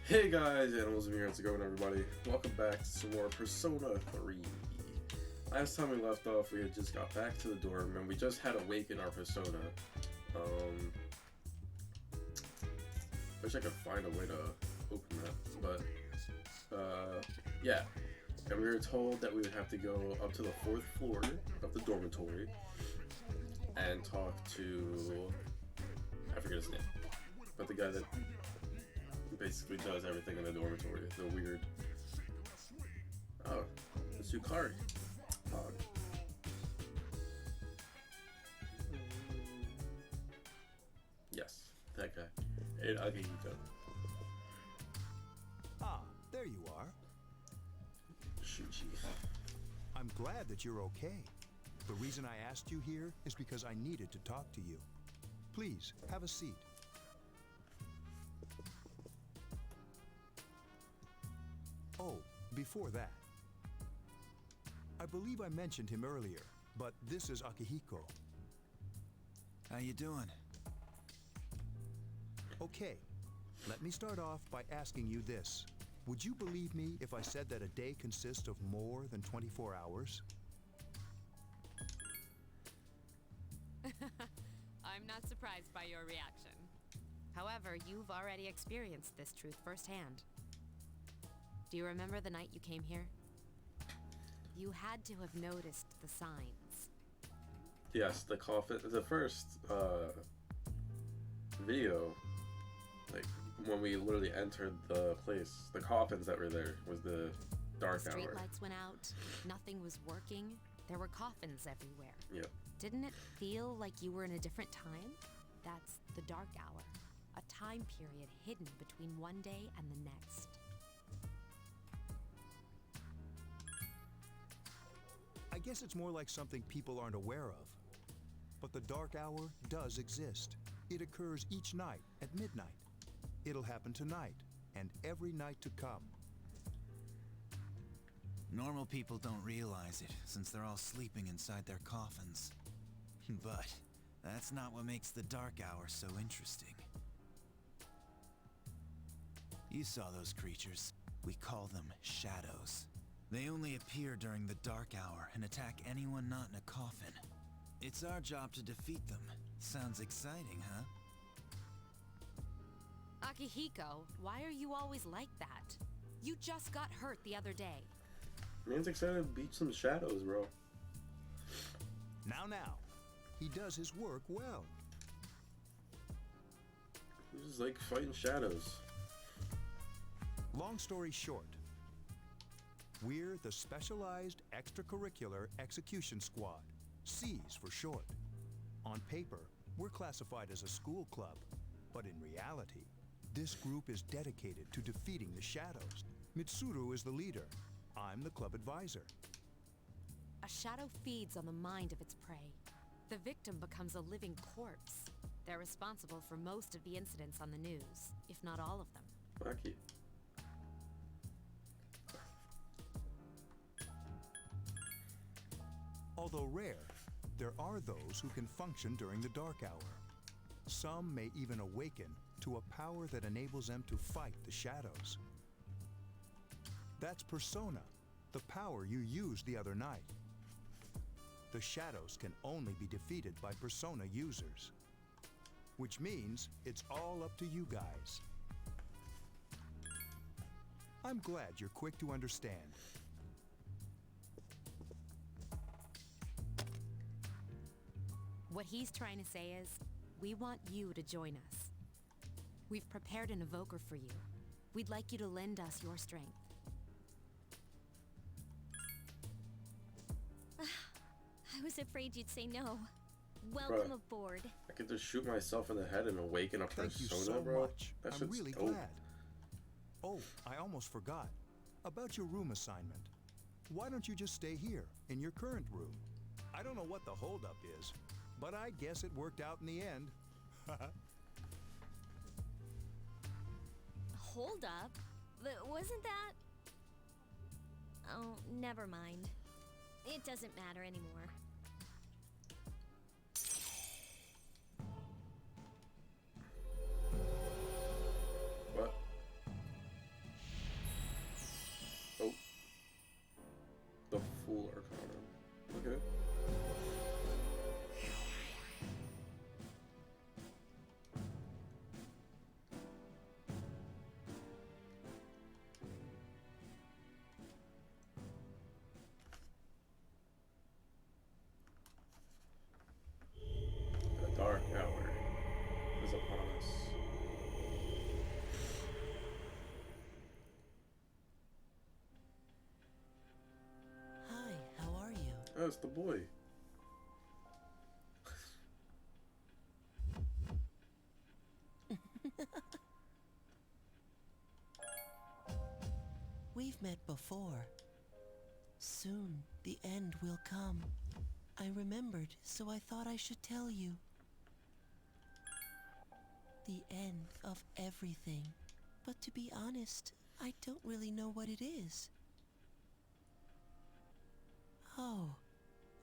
Hey guys, Animals of here, how's it going everybody? Welcome back to some more Persona 3. Last time we left off, we had just got back to the dorm and we just had awakened our Persona. Wish I could find a way to open that, but, yeah. And we were told that we would have to go up to the 4th floor of the dormitory and talk to, I forget his name, but the guy that basically does everything in the dormitory. The weird. Oh, it's Yukari. Oh. Yes, that guy. Hey, Akihito. Ah, there you are. Shuchi. I'm glad that you're okay. The reason I asked you here is because I needed to talk to you. Please, have a seat. Oh, before that. I believe I mentioned him earlier, but this is Akihiko. How you doing? Okay, let me start off by asking you this. Would you believe me if I said that a day consists of more than 24 hours? I'm not surprised by your reaction. However, you've already experienced this truth firsthand. Do you remember the night you came here? You had to have noticed the signs. Yes, the coffin. The first video, like when we literally entered the place, the coffins that were there was the dark hour. Streetlights went out. Nothing was working. There were coffins everywhere. Yep. Didn't it feel like you were in a different time? That's the dark hour, a time period hidden between one day and the next. I guess it's more like something people aren't aware of. But the dark hour does exist. It occurs each night at midnight. It'll happen tonight and every night to come. Normal people don't realize it, since they're all sleeping inside their coffins. But that's not what makes the dark hour so interesting. You saw those creatures. We call them shadows. They only appear during the dark hour and attack anyone not in a coffin. It's our job to defeat them. Sounds exciting, huh? Akihiko, why are you always like that? You just got hurt the other day. Man's excited to beat some shadows, bro. Now. He does his work well. He's just like fighting shadows. Long story short, we're the Specialized Extracurricular Execution Squad, SEAS for short. On paper, we're classified as a school club, but in reality, this group is dedicated to defeating the shadows. Mitsuru is the leader. I'm the club advisor. A shadow feeds on the mind of its prey. The victim becomes a living corpse. They're responsible for most of the incidents on the news, if not all of them. Aki. Although rare, there are those who can function during the dark hour. Some may even awaken to a power that enables them to fight the shadows. That's Persona, the power you used the other night. The shadows can only be defeated by Persona users. Which means it's all up to you guys. I'm glad you're quick to understand. What he's trying to say is, we want you to join us. We've prepared an evoker for you. We'd like you to lend us your strength. I was afraid you'd say no. Welcome Bruh. aboard. I could just shoot myself in the head and awaken a Thank you Persona, so bro. much. That I'm shit's really dope. glad. Oh, I almost forgot. About your room assignment. Why don't you just stay here, in your current room? I don't know what the holdup is, but I guess it worked out in the end. Hold up. Wasn't that... Oh, never mind. It doesn't matter anymore. it's the boy. We've met before. Soon, the end will come. I remembered, so I thought I should tell you. The end of everything. But to be honest, I don't really know what it is. Oh,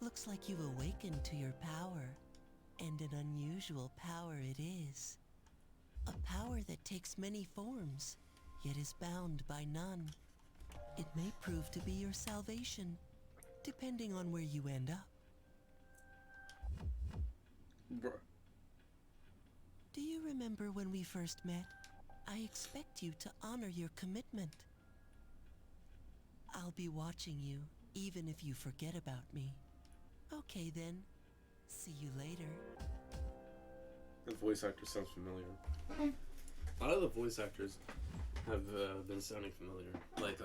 looks like you've awakened to your power. And an unusual power it is. A power that takes many forms, yet is bound by none. It may prove to be your salvation, depending on where you end up. Bruh. Do you remember when we first met? I expect you to honor your commitment. I'll be watching you, even if you forget about me. Okay then. See you later. The voice actor sounds familiar. A lot of the voice actors have been sounding familiar. Like,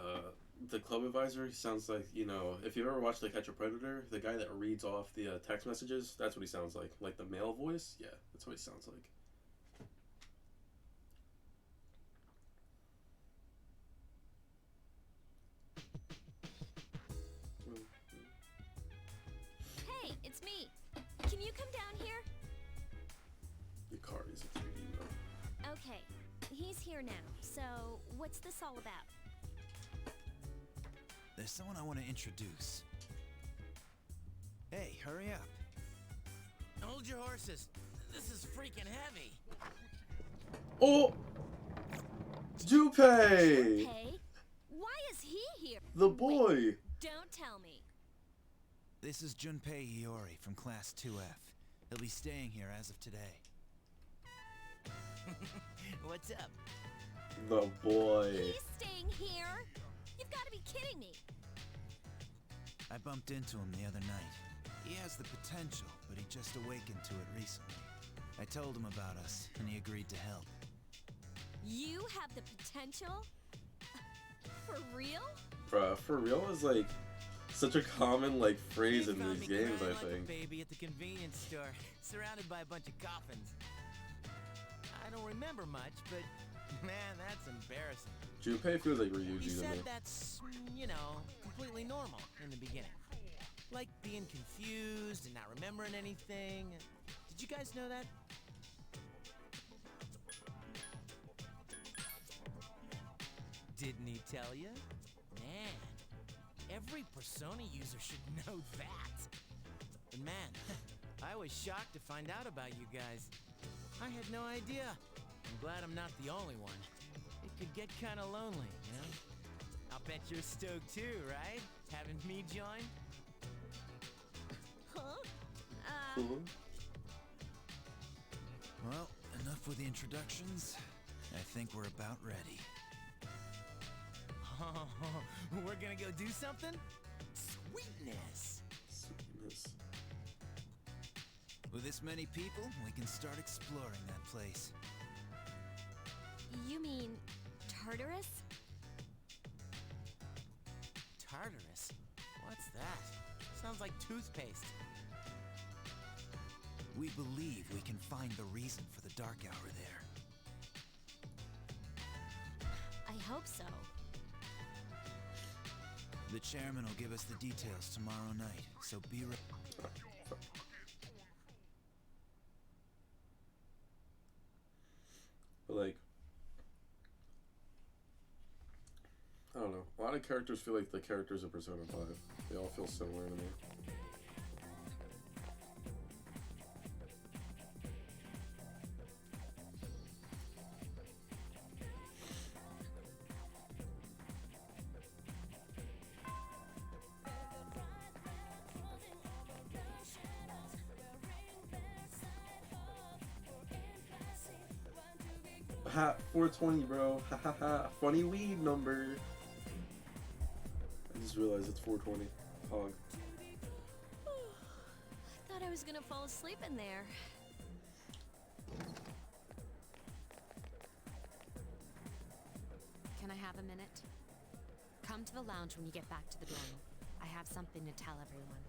the club advisor sounds like, you know, if you've ever watched The Catch a Predator, the guy that reads off the text messages, that's what he sounds like. Like the male voice, yeah, that's what he sounds like. Hey, it's me. Can you come down here? The car is a 3D mode. Okay, he's here now. So, what's this all about? There's someone I want to introduce. Hey, hurry up. Hold your horses. This is freaking heavy. Oh! Junpei! Hey, why is he here? The Wait, boy! don't tell me. This is Junpei Iori from Class 2F. He'll be staying here as of today. What's up? The boy. He's staying here? You've got to be kidding me. I bumped into him the other night. He has the potential, but he just awakened to it recently. I told him about us, and he agreed to help. You have the potential? For real? Bruh, for real is like such a common like phrase You in found these me games, crying I like think. a baby at the convenience store, surrounded by a bunch of coffins. I don't remember much, but man, that's embarrassing. Junpei feels like He Ryuji to me. said that's, you know, completely normal in the beginning. Like being confused and not remembering anything. Did you guys know that? Didn't he tell you? Man, every Persona user should know that. But man, I was shocked to find out about you guys. I had no idea. I'm glad I'm not the only one. It could get kind of lonely, you know? I'll bet you're stoked too, right? Having me join? Huh? Cool. Well, enough with the introductions. I think we're about ready. Oh, we're gonna go do something? Sweetness! Sweetness. With this many people, we can start exploring that place. You mean Tartarus? Tartarus? What's that? Sounds like toothpaste. We believe we can find the reason for the dark hour there. I hope so. The chairman will give us the details tomorrow night, so be ready. But like, I don't know. A lot of characters feel like the characters in Persona 5. They all feel similar to me. Ha, 420, bro. Ha ha ha. Funny weed number. I just realized it's 420. Hog. Thought I was gonna fall asleep in there. Can I have a minute? Come to the lounge when you get back to the dorm. I have something to tell everyone.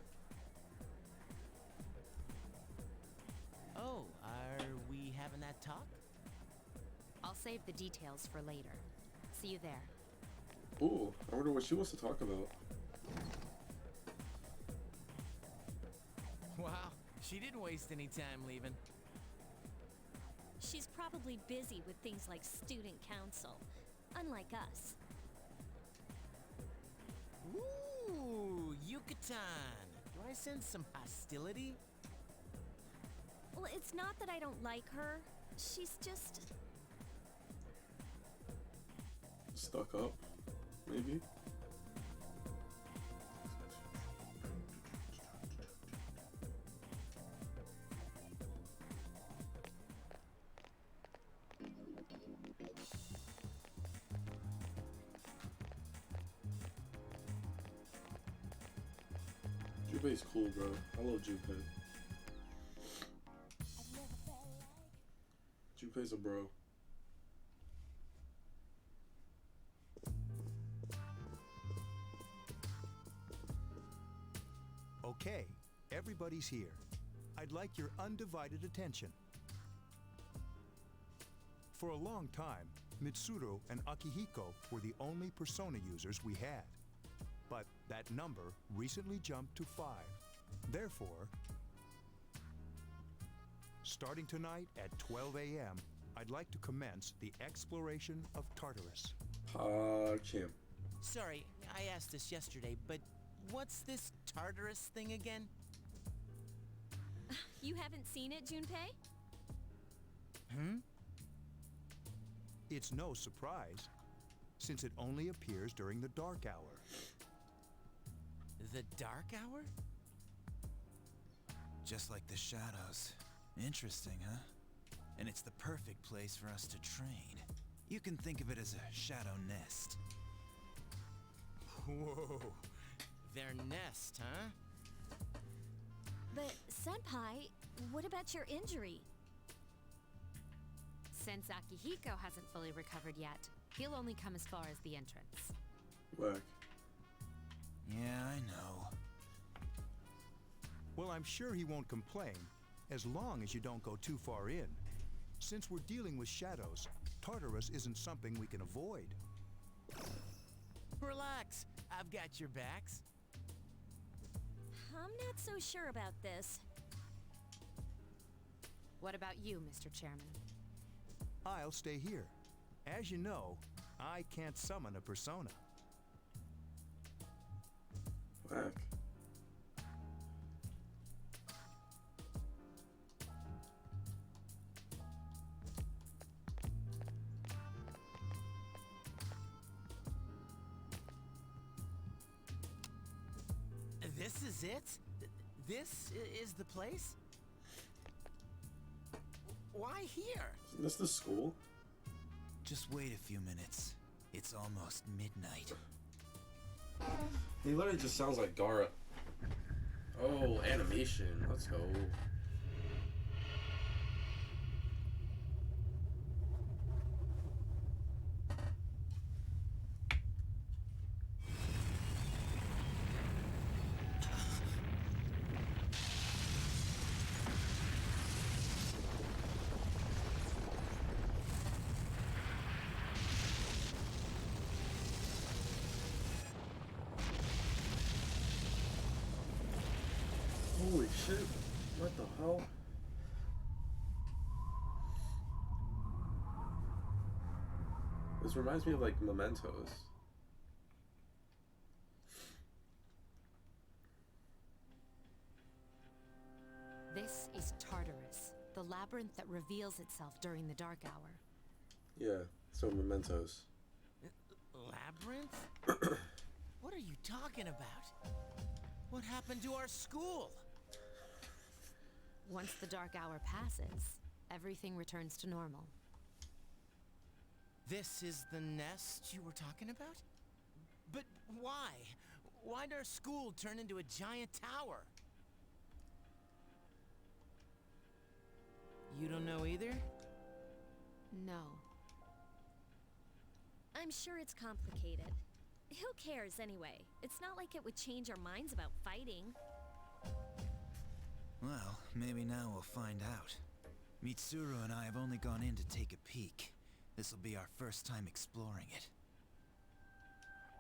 we having that talk? I'll save the details for later. See you there. Ooh, I wonder what she wants to talk about. Wow, she didn't waste any time leaving. She's probably busy with things like student council, unlike us. Ooh, Yucatan. Do I sense some hostility? Well, it's not that I don't like her. She's just... Stuck up, maybe? Junpei's cool, bro. I love Junpei. Junpei's a bro. Okay, everybody's here. I'd like your undivided attention. For a long time, Mitsuru and Akihiko were the only Persona users we had. But that number recently jumped to 5. Therefore, starting tonight at 12 a.m., I'd like to commence the exploration of Tartarus. Champ. Sorry, I asked this yesterday, but what's this Tartarus thing again? You haven't seen it, Junpei? It's no surprise, since it only appears during the dark hour. The Dark Hour? Just like the shadows. Interesting, huh? And it's the perfect place for us to train. You can think of it as a shadow nest. Whoa. Their nest, huh? But, Senpai, what about your injury? Since Akihiko hasn't fully recovered yet, he'll only come as far as the entrance. Whack. Yeah, I know. Well, I'm sure he won't complain, as long as you don't go too far in. Since we're dealing with shadows, Tartarus isn't something we can avoid. Relax, I've got your backs. I'm not so sure about this. What about you, Mr. Chairman? I'll stay here. As you know, I can't summon a persona. Whack. This is it? This is the place? Why here? Isn't this the school? Just wait a few minutes. It's almost midnight. He literally just sounds like Gara. Oh, animation. Let's go. Holy shit. What the hell? This reminds me of like Mementos. This is Tartarus, the labyrinth that reveals itself during the dark hour. Yeah, so Mementos. Labyrinth? What are you talking about? What happened to our school? Once the dark hour passes, everything returns to normal. This is the nest you were talking about? But why? Why'd our school turn into a giant tower? You don't know either? No. I'm sure it's complicated. Who cares anyway? It's not like it would change our minds about fighting. Well, maybe now we'll find out. Mitsuru and I have only gone in to take a peek. This'll be our first time exploring it.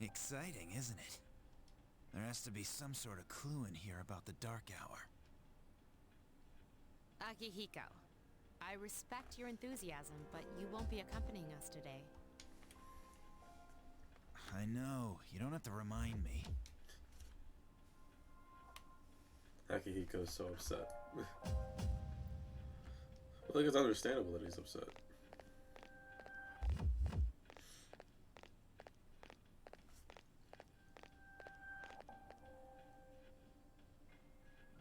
Exciting, isn't it? There has to be some sort of clue in here about the Dark Hour. Akihiko, I respect your enthusiasm, but you won't be accompanying us today. I know. You don't have to remind me. Akihiko's so upset. I think it's understandable that he's upset.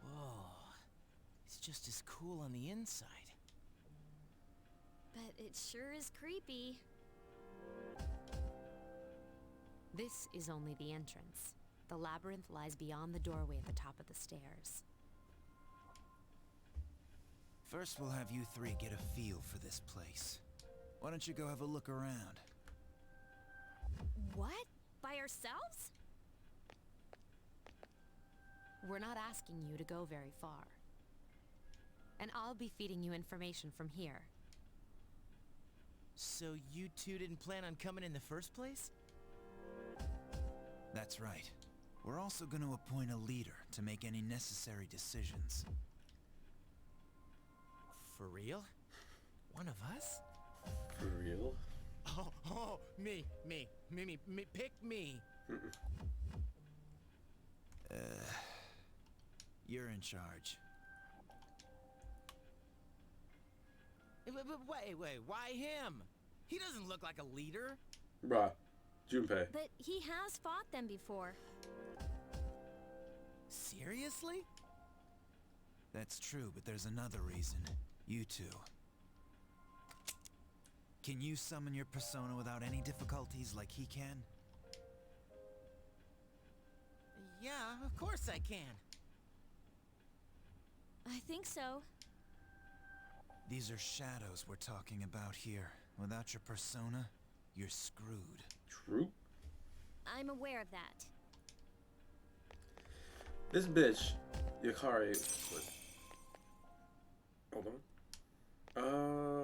Whoa. It's just as cool on the inside. But it sure is creepy. This is only the entrance. The labyrinth lies beyond the doorway at the top of the stairs. First, we'll have you three get a feel for this place. Why don't you go have a look around? What? By ourselves? We're not asking you to go very far. And I'll be feeding you information from here. So you two didn't plan on coming in the first place? That's right. We're also going to appoint a leader to make any necessary decisions. For real? One of us? For real? Oh, me, pick me. You're in charge. But wait, why him? He doesn't look like a leader. Bruh. Junpei. But he has fought them before. Seriously? That's true, but there's another reason. You two. Can you summon your persona without any difficulties like he can? Yeah, of course I can. I think so. These are shadows we're talking about here. Without your persona, you're screwed. True. I'm aware of that. This bitch, Yukari. Wait. Hold on.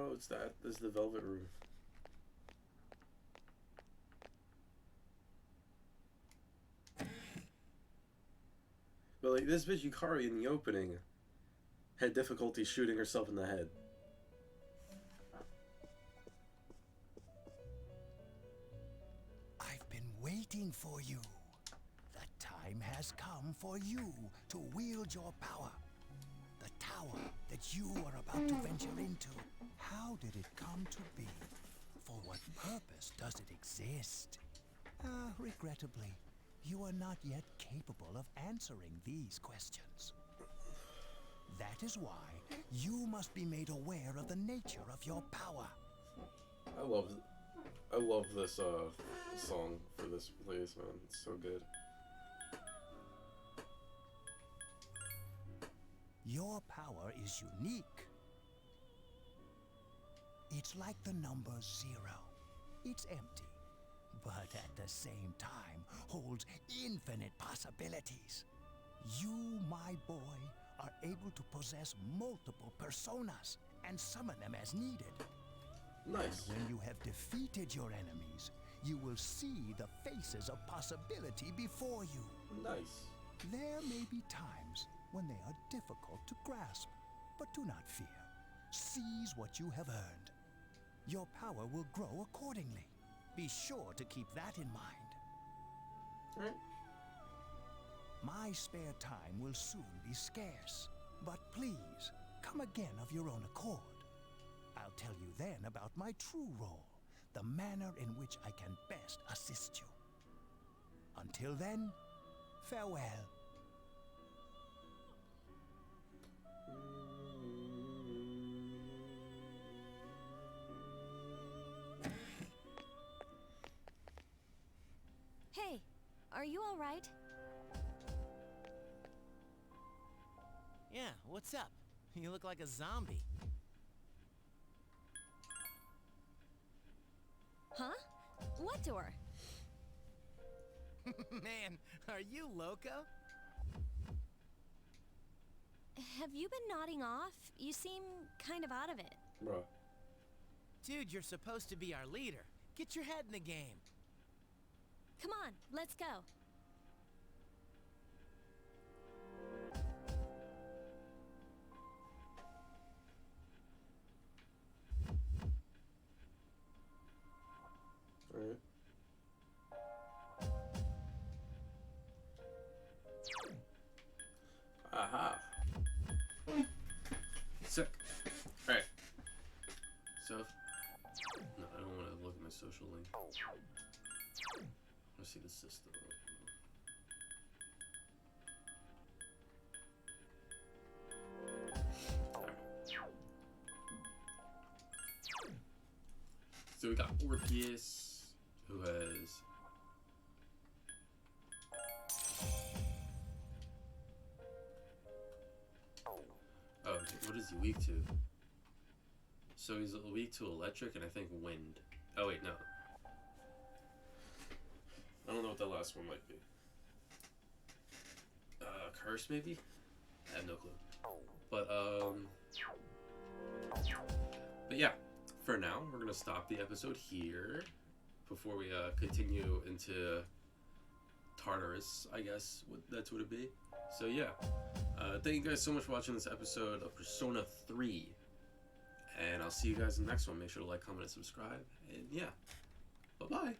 What's that? This is the Velvet Room. But like this bitch Yukari in the opening had difficulty shooting herself in the head. I've been waiting for you. The time has come for you to wield your power. The tower that you are about to venture into. How did it come to be? For what purpose does it exist? Regrettably, you are not yet capable of answering these questions. That is why you must be made aware of the nature of your power. I love this song for this place, man. It's so good. Your power is unique. It's like the number 0. It's empty, but at the same time holds infinite possibilities. You, my boy, are able to possess multiple personas and summon them as needed. Nice. When you have defeated your enemies, you will see the faces of possibility before you. Nice. There may be times when they are difficult to grasp, but do not fear. Seize what you have earned. Your power will grow accordingly. Be sure to keep that in mind. Alright. My spare time will soon be scarce, but please, come again of your own accord. I'll tell you then about my true role, the manner in which I can best assist you. Until then, farewell. Hey, are you all right? Yeah, what's up? You look like a zombie. Huh? What door? Man, are you loco? Have you been nodding off? You seem kind of out of it. Bro. Dude, you're supposed to be our leader. Get your head in the game. Come on, let's go. Alright. Aha. Sick. Alright. So, no, I don't want to look at my social link. Let's see the system. So we got Orpheus, who has oh, what is he weak to? So he's weak to electric and I think wind. Oh wait, no. I don't know what that last one might be. Curse maybe? I have no clue. But yeah, for now we're gonna stop the episode here before we continue into Tartarus, I guess that's what it'd be. So yeah, thank you guys so much for watching this episode of Persona 3, and I'll see you guys in the next one. Make sure to like, comment, and subscribe, and yeah, bye bye.